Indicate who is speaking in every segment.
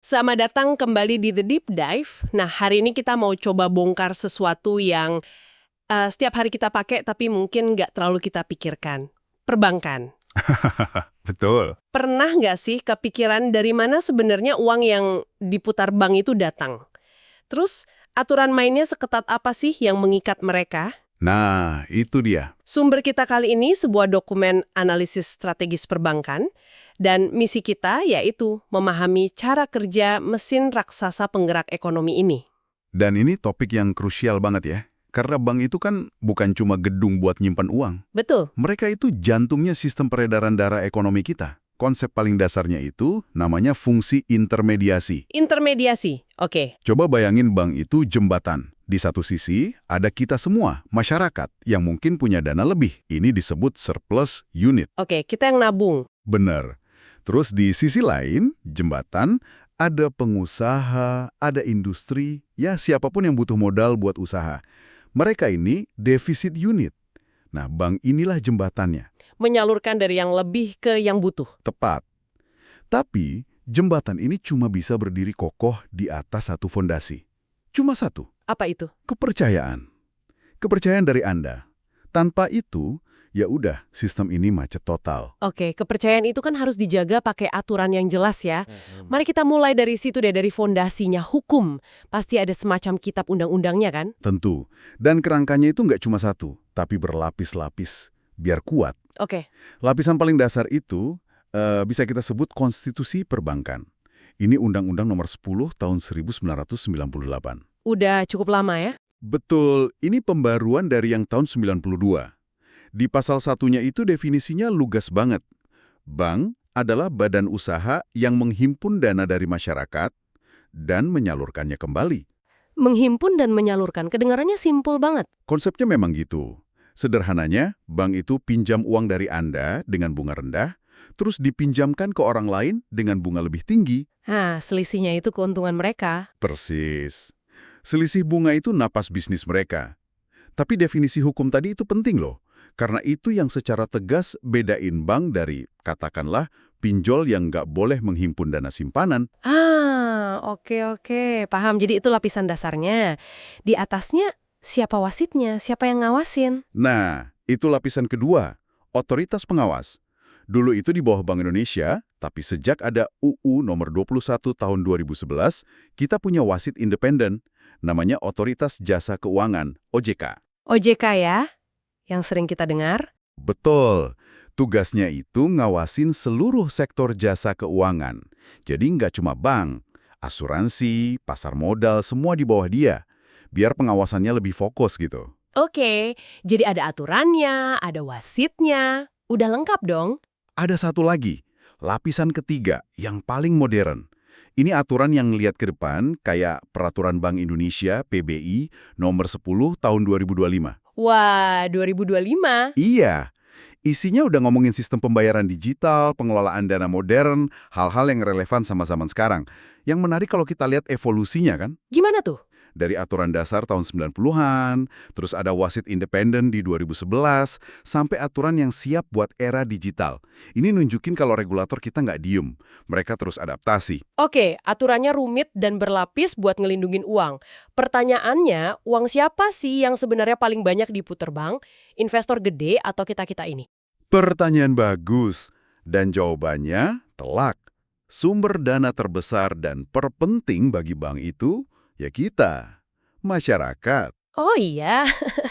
Speaker 1: Selamat datang kembali di The Deep Dive. Nah, hari ini kita mau coba bongkar sesuatu yang setiap hari kita pakai tapi mungkin nggak terlalu kita pikirkan. Perbankan.
Speaker 2: Betul.
Speaker 1: Pernah nggak sih kepikiran dari mana sebenarnya uang yang diputar bank itu datang? Terus, aturan mainnya seketat apa sih yang mengikat mereka?
Speaker 2: Nah, itu dia.
Speaker 1: Sumber kita kali ini sebuah dokumen analisis strategis perbankan, dan misi kita yaitu memahami cara kerja mesin raksasa penggerak ekonomi ini.
Speaker 2: Dan ini topik yang krusial banget ya. Karena bank itu kan bukan cuma gedung buat nyimpan uang.
Speaker 1: Betul.
Speaker 2: Mereka itu jantungnya sistem peredaran darah ekonomi kita. Konsep paling dasarnya itu namanya fungsi intermediasi.
Speaker 1: Intermediasi, oke.
Speaker 2: Coba bayangin bank itu jembatan. Di satu sisi, ada kita semua, masyarakat, yang mungkin punya dana lebih. Ini disebut surplus unit.
Speaker 1: Oke, kita yang nabung.
Speaker 2: Benar. Terus di sisi lain, jembatan, ada pengusaha, ada industri, ya siapapun yang butuh modal buat usaha. Mereka ini defisit unit. Nah, bank inilah jembatannya.
Speaker 1: Menyalurkan dari yang lebih ke yang butuh.
Speaker 2: Tepat. Tapi, jembatan ini cuma bisa berdiri kokoh di atas satu fondasi. Cuma satu.
Speaker 1: Apa itu?
Speaker 2: Kepercayaan. Kepercayaan dari Anda. Tanpa itu, ya udah, sistem ini macet total.
Speaker 1: Oke, kepercayaan itu kan harus dijaga pakai aturan yang jelas ya. Mari kita mulai dari situ deh, dari fondasinya, hukum. Pasti ada semacam kitab undang-undangnya kan?
Speaker 2: Tentu. Dan kerangkanya itu nggak cuma satu, tapi berlapis-lapis. Biar kuat.
Speaker 1: Oke,
Speaker 2: Lapisan paling dasar itu bisa kita sebut konstitusi perbankan. Ini Undang-Undang Nomor 10 Tahun 1998.
Speaker 1: udah cukup lama ya?
Speaker 2: Betul, ini pembaruan dari yang tahun 92. Di pasal satunya itu definisinya lugas banget. Bank adalah badan usaha yang menghimpun dana dari masyarakat dan menyalurkannya kembali.
Speaker 1: Menghimpun dan menyalurkan, kedengarannya simpel banget.
Speaker 2: Konsepnya memang gitu. Sederhananya, bank itu pinjam uang dari Anda dengan bunga rendah, terus dipinjamkan ke orang lain dengan bunga lebih tinggi.
Speaker 1: Nah, selisihnya itu keuntungan mereka.
Speaker 2: Persis. Selisih bunga itu napas bisnis mereka. Tapi definisi hukum tadi itu penting loh, karena itu yang secara tegas bedain bank dari, katakanlah, pinjol yang nggak boleh menghimpun dana simpanan.
Speaker 1: Oke, paham. Jadi itu lapisan dasarnya. Di atasnya, siapa wasitnya? Siapa yang ngawasin?
Speaker 2: Nah, itu lapisan kedua, otoritas pengawas. Dulu itu di bawah Bank Indonesia, tapi sejak ada UU nomor 21 tahun 2011, kita punya wasit independen, namanya Otoritas Jasa Keuangan, OJK.
Speaker 1: OJK ya, yang sering kita dengar.
Speaker 2: Betul. Tugasnya itu ngawasin seluruh sektor jasa keuangan. Jadi nggak cuma bank, asuransi, pasar modal, semua di bawah dia. Biar pengawasannya lebih fokus gitu.
Speaker 1: Oke, jadi ada aturannya, ada wasitnya. Udah lengkap dong.
Speaker 2: Ada satu lagi, lapisan ketiga yang paling modern. Ini aturan yang lihat ke depan kayak Peraturan Bank Indonesia PBI nomor 10 tahun 2025.
Speaker 1: Wah, 2025.
Speaker 2: Iya, isinya udah ngomongin sistem pembayaran digital, pengelolaan dana modern, hal-hal yang relevan sama zaman sekarang. Yang menarik kalau kita lihat evolusinya kan,
Speaker 1: Gimana tuh?
Speaker 2: dari aturan dasar tahun 90-an, terus ada wasit independen di 2011, sampai aturan yang siap buat era digital. Ini nunjukin kalau regulator kita nggak diem, mereka terus adaptasi.
Speaker 1: Oke, aturannya rumit dan berlapis buat ngelindungin uang. Pertanyaannya, uang siapa sih yang sebenarnya paling banyak diputer bank? Investor gede atau kita-kita ini?
Speaker 2: Pertanyaan bagus, dan jawabannya telak. Sumber dana terbesar dan perpenting bagi bank itu ya kita, masyarakat.
Speaker 1: Oh iya,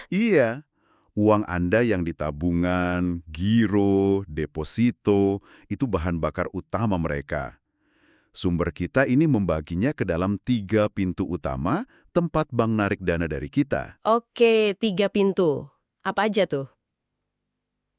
Speaker 2: Iya, uang Anda yang di tabungan, giro, deposito, itu bahan bakar utama mereka. Sumber kita ini membaginya ke dalam 3 pintu utama tempat bank narik dana dari kita.
Speaker 1: oke, 3 pintu. Apa aja tuh?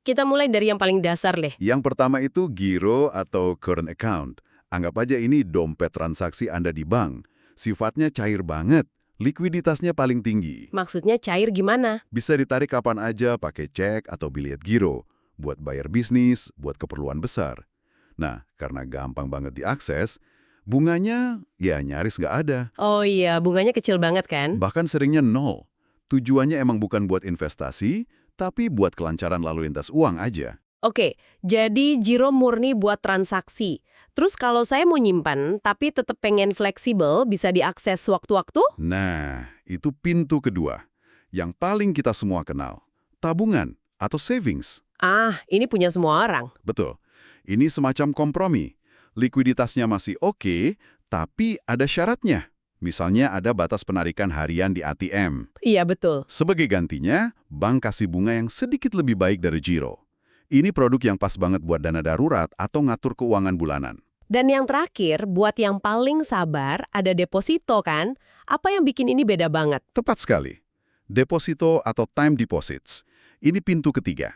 Speaker 1: Kita mulai dari yang paling dasar deh.
Speaker 2: Yang pertama itu giro atau current account. Anggap aja ini dompet transaksi Anda di bank. Sifatnya cair banget, likuiditasnya paling tinggi.
Speaker 1: Maksudnya cair gimana?
Speaker 2: Bisa ditarik kapan aja pakai cek atau biliet giro, buat bayar bisnis, buat keperluan besar. Nah, karena gampang banget diakses, bunganya ya nyaris nggak ada.
Speaker 1: Oh iya, bunganya kecil banget kan?
Speaker 2: Bahkan seringnya nol. Tujuannya emang bukan buat investasi, tapi buat kelancaran lalu lintas uang aja.
Speaker 1: Oke, jadi giro murni buat transaksi. Terus kalau saya mau nyimpan, tapi tetap pengen fleksibel, bisa diakses sewaktu-waktu?
Speaker 2: Nah, itu pintu kedua. Yang paling kita semua kenal. Tabungan atau savings.
Speaker 1: Ah, ini punya semua orang.
Speaker 2: Betul. Ini semacam kompromi. Likuiditasnya masih oke, tapi ada syaratnya. Misalnya ada batas penarikan harian di ATM.
Speaker 1: Iya, betul.
Speaker 2: Sebagai gantinya, bank kasih bunga yang sedikit lebih baik dari giro. Ini produk yang pas banget buat dana darurat atau ngatur keuangan bulanan.
Speaker 1: Dan yang terakhir, buat yang paling sabar, ada deposito kan? Apa yang bikin ini beda banget?
Speaker 2: Tepat sekali. Deposito atau time deposits. Ini pintu ketiga.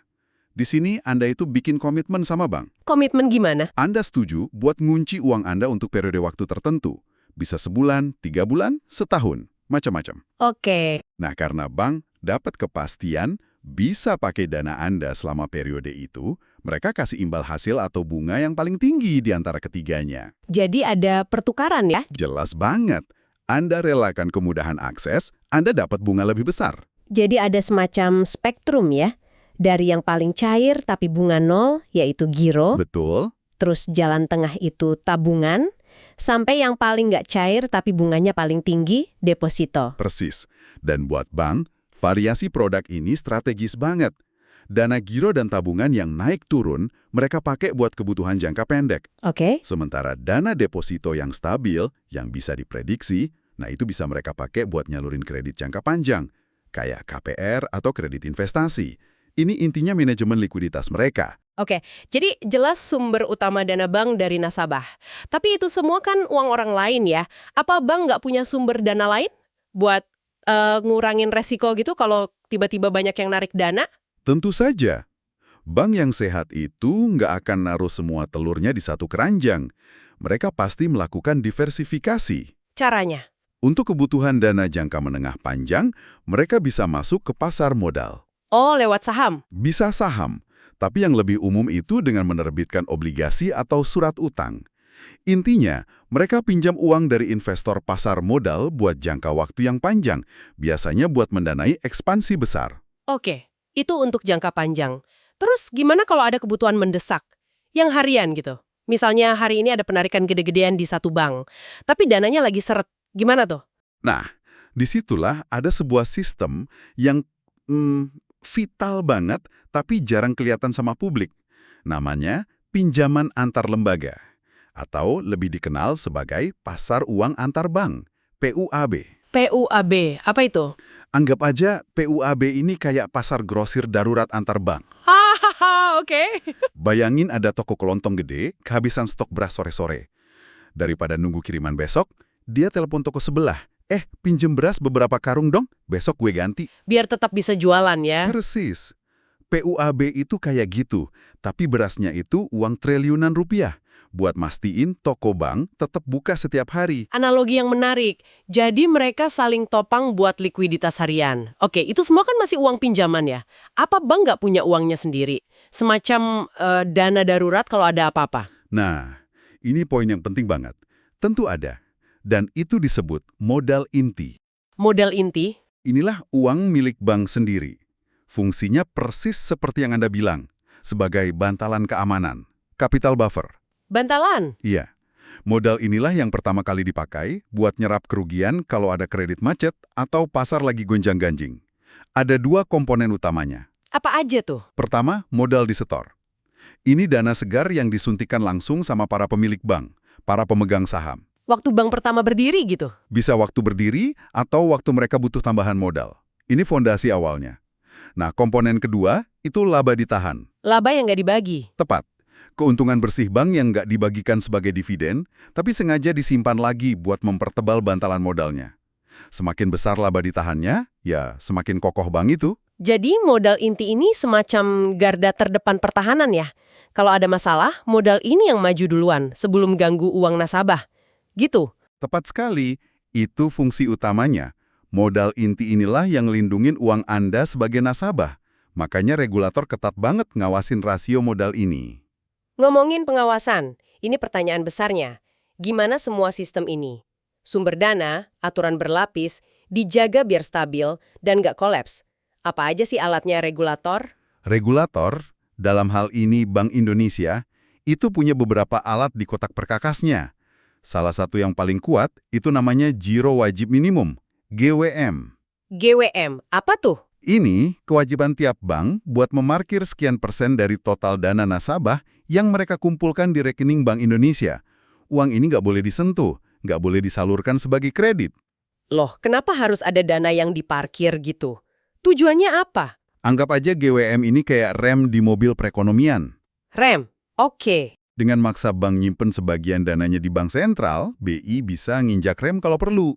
Speaker 2: Di sini Anda itu bikin komitmen sama bank.
Speaker 1: Komitmen gimana?
Speaker 2: Anda setuju buat ngunci uang Anda untuk periode waktu tertentu. Bisa sebulan, 3 bulan, setahun, macam-macam.
Speaker 1: Oke.
Speaker 2: Nah, karena bank dapat kepastian bisa pakai dana Anda selama periode itu, mereka kasih imbal hasil atau bunga yang paling tinggi di antara ketiganya.
Speaker 1: Jadi ada pertukaran ya?
Speaker 2: Jelas banget. Anda relakan kemudahan akses, Anda dapat bunga lebih besar.
Speaker 1: Jadi ada semacam spektrum ya? Dari yang paling cair tapi bunga nol, yaitu giro.
Speaker 2: Betul?
Speaker 1: Terus jalan tengah itu tabungan. Sampai yang paling nggak cair tapi bunganya paling tinggi, deposito.
Speaker 2: Persis. Dan buat bank, variasi produk ini strategis banget. Dana giro dan tabungan yang naik turun, mereka pakai buat kebutuhan jangka pendek.
Speaker 1: Oke.
Speaker 2: Sementara dana deposito yang stabil, yang bisa diprediksi, nah itu bisa mereka pakai buat nyalurin kredit jangka panjang, kayak KPR atau kredit investasi. Ini intinya manajemen likuiditas mereka.
Speaker 1: Oke, jadi jelas sumber utama dana bank dari nasabah. Tapi itu semua kan uang orang lain ya. Apa bank nggak punya sumber dana lain buat ngurangin resiko gitu kalau tiba-tiba banyak yang narik dana?
Speaker 2: Tentu saja. Bank yang sehat itu nggak akan naruh semua telurnya di satu keranjang. Mereka pasti melakukan diversifikasi.
Speaker 1: Caranya?
Speaker 2: Untuk kebutuhan dana jangka menengah panjang, mereka bisa masuk ke pasar modal.
Speaker 1: Oh, lewat saham?
Speaker 2: Bisa saham, tapi yang lebih umum itu dengan menerbitkan obligasi atau surat utang. Intinya, mereka pinjam uang dari investor pasar modal buat jangka waktu yang panjang, biasanya buat mendanai ekspansi besar.
Speaker 1: Oke, itu untuk jangka panjang. Terus gimana kalau ada kebutuhan mendesak? Yang harian gitu. Misalnya hari ini ada penarikan gede-gedean di satu bank, tapi dananya lagi seret. Gimana tuh?
Speaker 2: Nah, disitulah ada sebuah sistem yang vital banget, tapi jarang kelihatan sama publik. Namanya pinjaman antar lembaga, atau lebih dikenal sebagai pasar uang antar bank, PUAB.
Speaker 1: PUAB, apa itu?
Speaker 2: Anggap aja PUAB ini kayak pasar grosir darurat antar bank.
Speaker 1: Hahaha, oke.
Speaker 2: Bayangin ada toko kelontong gede, kehabisan stok beras sore-sore. Daripada nunggu kiriman besok, dia telepon toko sebelah. Pinjem beras beberapa karung dong, besok gue ganti.
Speaker 1: Biar tetap bisa jualan ya.
Speaker 2: Persis. PUAB itu kayak gitu, tapi berasnya itu uang triliunan rupiah. Buat mastiin toko bank tetap buka setiap hari.
Speaker 1: Analogi yang menarik. Jadi mereka saling topang buat likuiditas harian. Oke, itu semua kan masih uang pinjaman ya. Apa bank nggak punya uangnya sendiri? Semacam dana darurat kalau ada apa-apa.
Speaker 2: Nah, ini poin yang penting banget. Tentu ada. Dan itu disebut modal inti.
Speaker 1: Modal inti?
Speaker 2: Inilah uang milik bank sendiri. Fungsinya persis seperti yang Anda bilang, sebagai bantalan keamanan, capital buffer.
Speaker 1: Bantalan?
Speaker 2: Iya, modal inilah yang pertama kali dipakai buat nyerap kerugian kalau ada kredit macet atau pasar lagi gonjang-ganjing. Ada dua komponen utamanya.
Speaker 1: Apa aja tuh?
Speaker 2: Pertama, modal disetor. Ini dana segar yang disuntikan langsung sama para pemilik bank, para pemegang saham.
Speaker 1: Waktu bank pertama berdiri gitu?
Speaker 2: Bisa waktu berdiri atau waktu mereka butuh tambahan modal. Ini fondasi awalnya. Nah, komponen kedua itu laba ditahan.
Speaker 1: Laba yang nggak dibagi?
Speaker 2: Tepat. Keuntungan bersih bank yang nggak dibagikan sebagai dividen, tapi sengaja disimpan lagi buat mempertebal bantalan modalnya. Semakin besar laba ditahannya, ya semakin kokoh bank itu.
Speaker 1: Jadi modal inti ini semacam garda terdepan pertahanan ya? Kalau ada masalah, modal ini yang maju duluan sebelum ganggu uang nasabah. Gitu?
Speaker 2: Tepat sekali, itu fungsi utamanya. Modal inti inilah yang lindungin uang Anda sebagai nasabah. Makanya regulator ketat banget ngawasin rasio modal ini.
Speaker 1: Ngomongin pengawasan, ini pertanyaan besarnya. Gimana semua sistem ini? Sumber dana, aturan berlapis, dijaga biar stabil dan nggak kolaps. Apa aja sih alatnya regulator?
Speaker 2: Regulator, Dalam hal ini Bank Indonesia itu punya beberapa alat di kotak perkakasnya. Salah satu yang paling kuat itu namanya Giro Wajib Minimum, GWM.
Speaker 1: GWM, apa tuh?
Speaker 2: Ini kewajiban tiap bank buat memarkir sekian persen dari total dana nasabah yang mereka kumpulkan di rekening Bank Indonesia. Uang ini nggak boleh disentuh, nggak boleh disalurkan sebagai kredit.
Speaker 1: Loh, kenapa harus ada dana yang diparkir gitu? Tujuannya apa?
Speaker 2: Anggap aja GWM ini kayak rem di mobil perekonomian.
Speaker 1: Rem, oke.
Speaker 2: Dengan maksa bank nyimpen sebagian dananya di bank sentral, BI bisa nginjak rem kalau perlu.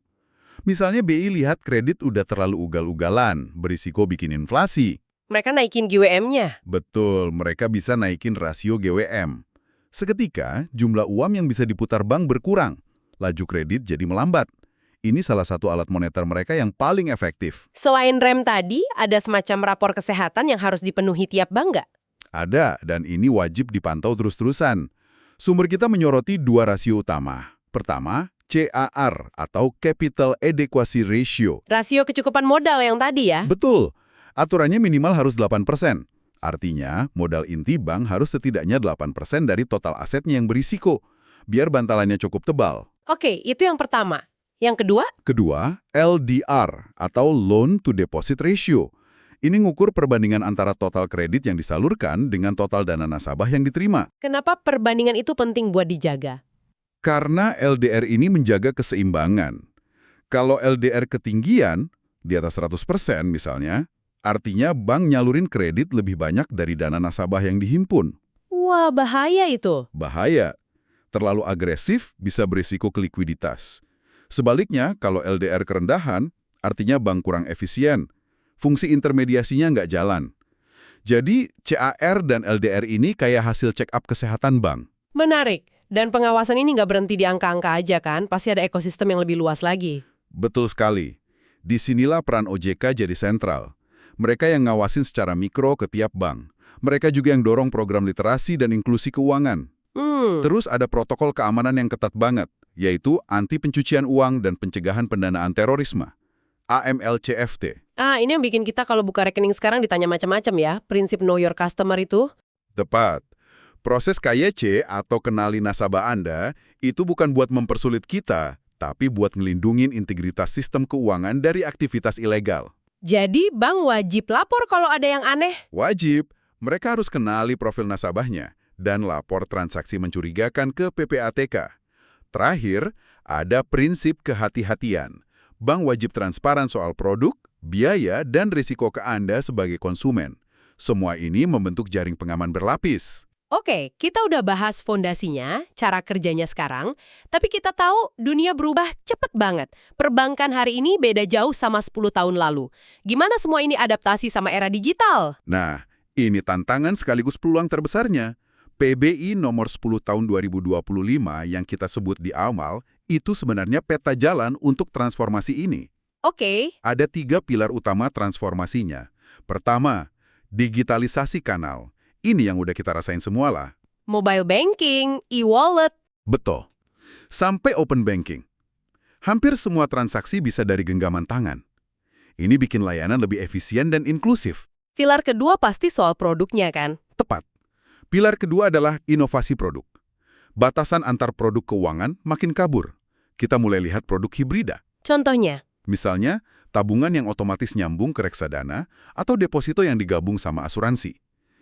Speaker 2: Misalnya BI lihat kredit udah terlalu ugal-ugalan, berisiko bikin inflasi.
Speaker 1: Mereka naikin GWM-nya.
Speaker 2: Betul, mereka bisa naikin rasio GWM. Seketika, jumlah uang yang bisa diputar bank berkurang. Laju kredit jadi melambat. Ini salah satu alat moneter mereka yang paling efektif.
Speaker 1: Selain rem tadi, ada semacam rapor kesehatan yang harus dipenuhi tiap bank nggak?
Speaker 2: Ada, dan ini wajib dipantau terus-terusan. Sumber kita menyoroti dua rasio utama. Pertama, CAR atau Capital Adequacy Ratio.
Speaker 1: Rasio kecukupan modal yang tadi ya?
Speaker 2: Betul, aturannya minimal harus 8%. Artinya, modal inti bank harus setidaknya 8% dari total asetnya yang berisiko, biar bantalannya cukup tebal.
Speaker 1: Oke, itu yang pertama. Yang kedua?
Speaker 2: Kedua, LDR atau Loan to Deposit Ratio. Ini ngukur perbandingan antara total kredit yang disalurkan dengan total dana nasabah yang diterima.
Speaker 1: Kenapa perbandingan itu penting buat dijaga?
Speaker 2: Karena LDR ini menjaga keseimbangan. Kalau LDR ketinggian, di atas 100% misalnya, artinya bank nyalurin kredit lebih banyak dari dana nasabah yang dihimpun.
Speaker 1: Wah, bahaya itu.
Speaker 2: Bahaya. Terlalu agresif bisa berisiko ke likuiditas. Sebaliknya, kalau LDR kerendahan, artinya bank kurang efisien. Fungsi intermediasinya nggak jalan. Jadi, CAR dan LDR ini kayak hasil check-up kesehatan bank.
Speaker 1: Menarik. Dan pengawasan ini nggak berhenti di angka-angka aja kan? Pasti ada ekosistem yang lebih luas lagi.
Speaker 2: Betul sekali. Disinilah peran OJK jadi sentral. Mereka yang ngawasin secara mikro ke tiap bank. Mereka juga yang dorong program literasi dan inklusi keuangan. Terus ada protokol keamanan yang ketat banget, yaitu anti pencucian uang dan pencegahan pendanaan terorisme. AML-CFT.
Speaker 1: Ini yang bikin kita kalau buka rekening sekarang ditanya macam-macam ya. Prinsip know your customer itu.
Speaker 2: Tepat. Proses KYC atau kenali nasabah Anda itu bukan buat mempersulit kita, tapi buat ngelindungin integritas sistem keuangan dari aktivitas ilegal.
Speaker 1: Jadi bank wajib lapor kalau ada yang aneh.
Speaker 2: Wajib, mereka harus kenali profil nasabahnya dan lapor transaksi mencurigakan ke PPATK. Terakhir, ada prinsip kehati-hatian. Bank wajib transparan soal produk, biaya, dan risiko ke Anda sebagai konsumen. Semua ini membentuk jaring pengaman berlapis.
Speaker 1: Oke, kita udah bahas fondasinya, cara kerjanya sekarang, tapi kita tahu dunia berubah cepet banget. Perbankan hari ini beda jauh sama 10 tahun lalu. Gimana semua ini adaptasi sama era digital?
Speaker 2: Nah, ini tantangan sekaligus peluang terbesarnya. PBI nomor 10 tahun 2025 yang kita sebut di awal, itu sebenarnya peta jalan untuk transformasi ini.
Speaker 1: Oke.
Speaker 2: Ada 3 pilar utama transformasinya. Pertama, digitalisasi kanal. Ini yang udah kita rasain semua lah.
Speaker 1: Mobile banking, e-wallet.
Speaker 2: Betul. Sampai open banking. Hampir semua transaksi bisa dari genggaman tangan. Ini bikin layanan lebih efisien dan inklusif.
Speaker 1: Pilar kedua pasti soal produknya kan?
Speaker 2: Tepat. Pilar kedua adalah inovasi produk. Batasan antar produk keuangan makin kabur. Kita mulai lihat produk hibrida.
Speaker 1: Contohnya?
Speaker 2: Misalnya, tabungan yang otomatis nyambung ke reksadana atau deposito yang digabung sama asuransi.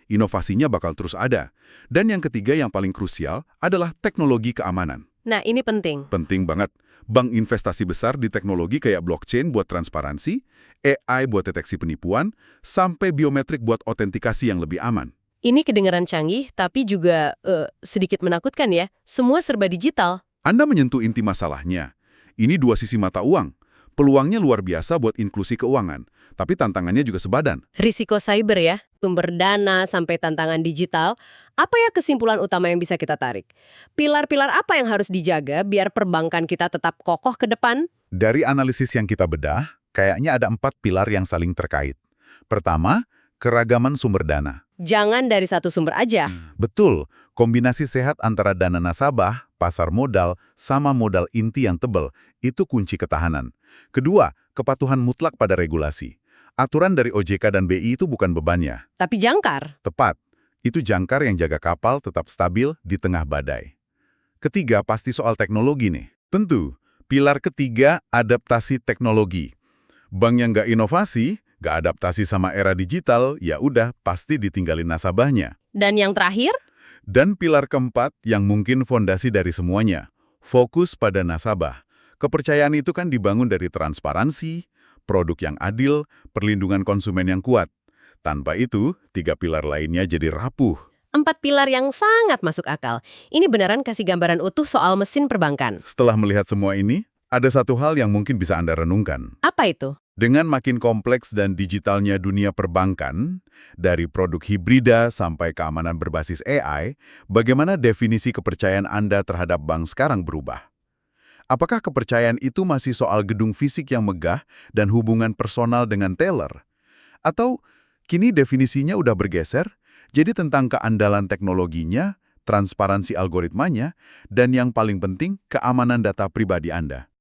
Speaker 2: Inovasinya bakal terus ada. Dan yang ketiga yang paling krusial adalah teknologi keamanan.
Speaker 1: Nah, ini penting.
Speaker 2: Penting banget. Bank investasi besar di teknologi kayak blockchain buat transparansi, AI buat deteksi penipuan, sampai biometrik buat autentikasi yang lebih aman.
Speaker 1: Ini kedengaran canggih, tapi juga sedikit menakutkan ya. Semua serba digital.
Speaker 2: Anda menyentuh inti masalahnya. Ini dua sisi mata uang. Peluangnya luar biasa buat inklusi keuangan, tapi tantangannya juga sebadan.
Speaker 1: Risiko cyber ya, sumber dana sampai tantangan digital. Apa ya kesimpulan utama yang bisa kita tarik? Pilar-pilar apa yang harus dijaga biar perbankan kita tetap kokoh ke depan?
Speaker 2: Dari analisis yang kita bedah, kayaknya ada 4 pilar yang saling terkait. Pertama, keragaman sumber dana.
Speaker 1: Jangan dari satu sumber aja.
Speaker 2: Betul, kombinasi sehat antara dana nasabah, pasar modal, sama modal inti yang tebal, itu kunci ketahanan. Kedua, kepatuhan mutlak pada regulasi. Aturan dari OJK dan BI itu bukan bebannya.
Speaker 1: Tapi jangkar.
Speaker 2: Tepat. Itu jangkar yang jaga kapal tetap stabil di tengah badai. Ketiga, pasti soal teknologi nih. Tentu, pilar ketiga adaptasi teknologi. Bank yang nggak inovasi, nggak adaptasi sama era digital, ya udah pasti ditinggalin nasabahnya.
Speaker 1: Dan yang terakhir?
Speaker 2: Dan pilar keempat yang mungkin fondasi dari semuanya, fokus pada nasabah. Kepercayaan itu kan dibangun dari transparansi, produk yang adil, perlindungan konsumen yang kuat. Tanpa itu, tiga pilar lainnya jadi rapuh.
Speaker 1: 4 pilar yang sangat masuk akal. Ini beneran kasih gambaran utuh soal mesin perbankan.
Speaker 2: Setelah melihat semua ini, ada satu hal yang mungkin bisa Anda renungkan.
Speaker 1: Apa itu?
Speaker 2: Dengan makin kompleks dan digitalnya dunia perbankan, dari produk hibrida sampai keamanan berbasis AI, bagaimana definisi kepercayaan Anda terhadap bank sekarang berubah? Apakah kepercayaan itu masih soal gedung fisik yang megah dan hubungan personal dengan teller? Atau kini definisinya udah bergeser, jadi tentang keandalan teknologinya, transparansi algoritmanya, dan yang paling penting, keamanan data pribadi Anda?